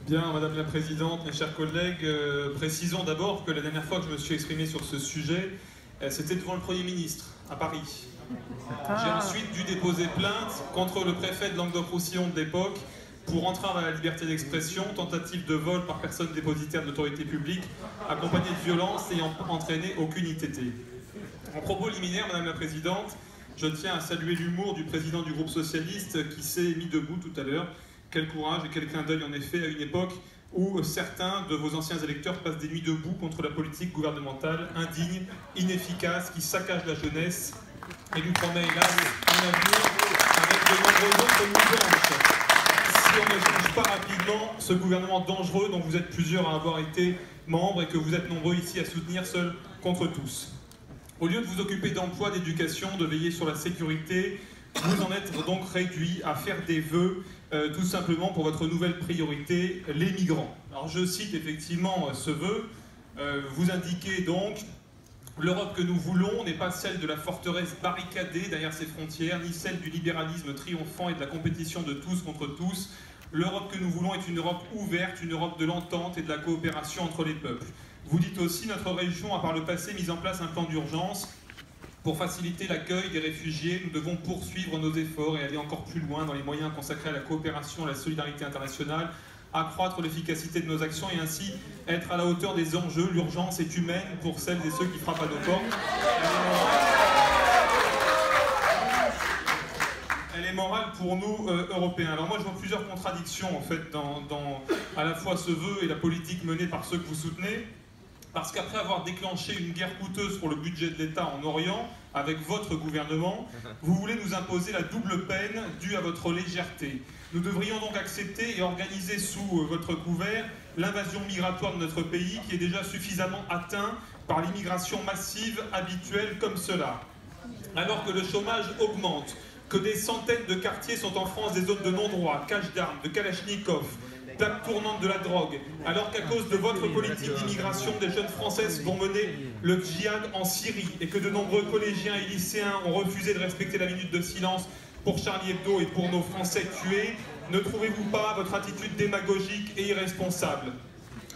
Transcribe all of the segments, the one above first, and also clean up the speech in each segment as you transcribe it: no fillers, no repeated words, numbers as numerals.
Bien, Madame la Présidente, mes chers collègues, précisons d'abord que la dernière fois que je me suis exprimé sur ce sujet, c'était devant le Premier ministre, à Paris. J'ai ensuite dû déposer plainte contre le préfet de Languedoc-Roussillon de l'époque pour entrave à la liberté d'expression, tentative de vol par personne dépositaire de l'autorité publique, accompagnée de violence ayant entraîné aucune ITT. En propos liminaire, Madame la Présidente, je tiens à saluer l'humour du président du groupe socialiste qui s'est mis debout tout à l'heure. Quel courage et quel clin d'œil en effet à une époque où certains de vos anciens électeurs passent des nuits debout contre la politique gouvernementale indigne, inefficace, qui saccage la jeunesse et lui promet hélas un avenir avec de nombreux autres nuisances. Si on ne change pas rapidement ce gouvernement dangereux dont vous êtes plusieurs à avoir été membres et que vous êtes nombreux ici à soutenir seul contre tous. Au lieu de vous occuper d'emploi, d'éducation, de veiller sur la sécurité, vous en êtes donc réduit à faire des vœux tout simplement pour votre nouvelle priorité, les migrants. Alors je cite effectivement ce vœu, vous indiquez donc « L'Europe que nous voulons n'est pas celle de la forteresse barricadée derrière ses frontières, ni celle du libéralisme triomphant et de la compétition de tous contre tous. L'Europe que nous voulons est une Europe ouverte, une Europe de l'entente et de la coopération entre les peuples. » Vous dites aussi « Notre région a par le passé mis en place un plan d'urgence. Pour faciliter l'accueil des réfugiés, nous devons poursuivre nos efforts et aller encore plus loin dans les moyens consacrés à la coopération et à la solidarité internationale, accroître l'efficacité de nos actions et ainsi être à la hauteur des enjeux. L'urgence est humaine pour celles et ceux qui frappent à nos portes. Elle est morale pour nous, Européens. Alors moi, je vois plusieurs contradictions en fait dans à la fois ce vœu et la politique menée par ceux que vous soutenez. Parce qu'après avoir déclenché une guerre coûteuse pour le budget de l'État en Orient, avec votre gouvernement, vous voulez nous imposer la double peine due à votre légèreté. Nous devrions donc accepter et organiser sous votre couvert l'invasion migratoire de notre pays qui est déjà suffisamment atteint par l'immigration massive habituelle comme cela. Alors que le chômage augmente, que des centaines de quartiers sont en France des zones de non-droit, caches d'armes, de kalachnikov, plaque tournante de la drogue, alors qu'à cause de votre politique d'immigration, des jeunes Françaises vont mener le djihad en Syrie et que de nombreux collégiens et lycéens ont refusé de respecter la minute de silence pour Charlie Hebdo et pour nos Français tués, ne trouvez-vous pas votre attitude démagogique et irresponsable?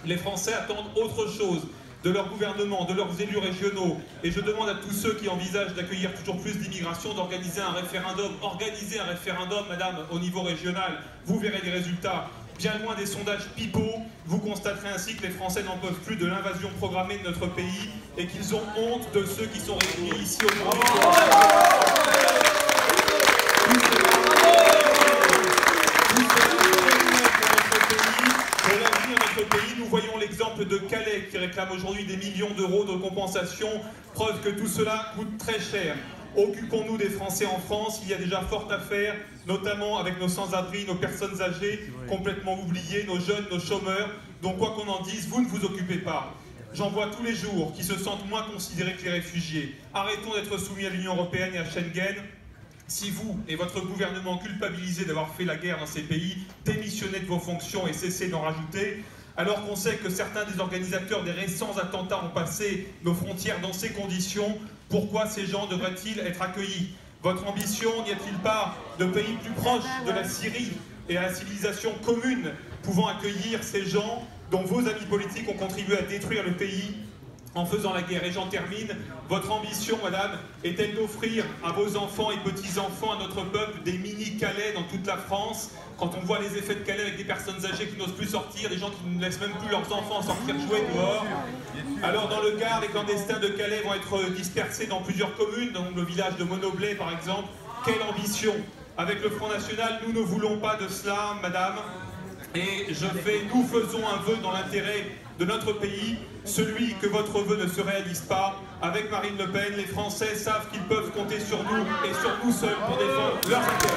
Les Français attendent autre chose de leur gouvernement, de leurs élus régionaux, et je demande à tous ceux qui envisagent d'accueillir toujours plus d'immigration d'organiser un référendum. Organisez un référendum, madame, au niveau régional, vous verrez les résultats. Bien loin des sondages pipeaux, vous constaterez ainsi que les Français n'en peuvent plus de l'invasion programmée de notre pays et qu'ils ont honte de ceux qui sont réunis ici aujourd'hui. Pour l'avenir de notre pays, nous voyons l'exemple de Calais qui réclame aujourd'hui des millions d'euros de compensation, preuve que tout cela coûte très cher. Occupons-nous des Français en France, il y a déjà fort à faire, notamment avec nos sans-abri, nos personnes âgées, complètement oubliées, nos jeunes, nos chômeurs, dont quoi qu'on en dise, vous ne vous occupez pas. J'en vois tous les jours qui se sentent moins considérés que les réfugiés. Arrêtons d'être soumis à l'Union européenne et à Schengen. Si vous et votre gouvernement culpabilisés d'avoir fait la guerre dans ces pays, démissionnez de vos fonctions et cessez d'en rajouter, alors qu'on sait que certains des organisateurs des récents attentats ont passé nos frontières dans ces conditions, pourquoi ces gens devraient-ils être accueillis? Votre ambition n'y a-t-il pas de pays plus proches de la Syrie et à la civilisation commune pouvant accueillir ces gens dont vos amis politiques ont contribué à détruire le pays en faisant la guerre? Et j'en termine, votre ambition, madame, est-elle d'offrir à vos enfants et petits-enfants, à notre peuple, des mini-Calais dans toute la France? Quand on voit les effets de Calais avec des personnes âgées qui n'osent plus sortir, des gens qui ne laissent même plus leurs enfants sortir jouer dehors. Alors dans le Gard, les clandestins de Calais vont être dispersés dans plusieurs communes, dans le village de Monoblet par exemple. Quelle ambition! Avec le Front National, nous ne voulons pas de cela, madame. Et nous faisons un vœu dans l'intérêt de notre pays, celui que votre vœu ne se réalise pas. Avec Marine Le Pen, les Français savent qu'ils peuvent compter sur nous et sur nous seuls pour défendre leurs intérêts.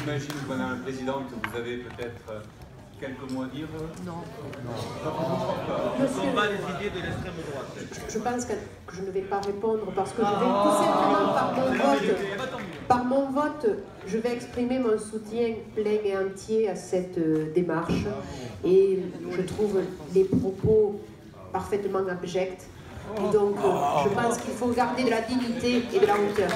J'imagine, Madame la Présidente, que vous avez peut-être quelques mots à dire. Non. Ce sont pas les idées de l'extrême droite. Je pense que je ne vais pas répondre parce que je vais tout simplement par mon vote. Par mon vote, je vais exprimer mon soutien plein et entier à cette démarche et je trouve les propos parfaitement abjects. Et donc, je pense qu'il faut garder de la dignité et de la hauteur.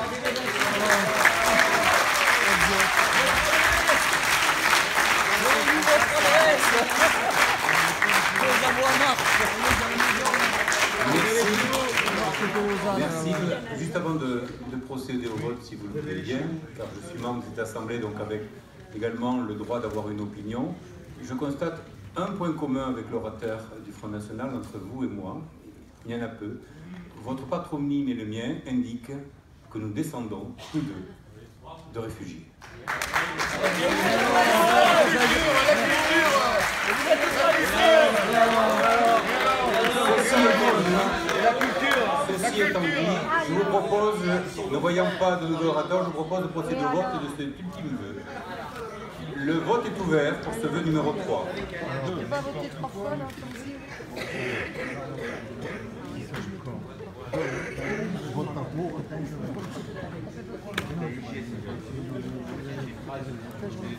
Merci. Juste avant de procéder au vote, si vous le voulez bien, car je suis membre de cette Assemblée, donc avec également le droit d'avoir une opinion, je constate un point commun avec l'orateur du Front National, entre vous et moi, il y en a peu. Votre patronyme et le mien indiquent que nous descendons, tous deux, de réfugiés. Ceci étant dit, je vous propose, ne voyant pas de nouvel orateur, je vous propose de procéder au vote de cet ultime vœu. Le vote est ouvert pour ce vœu numéro 3. Je ne peux pas voter 3 fois là, comme ça.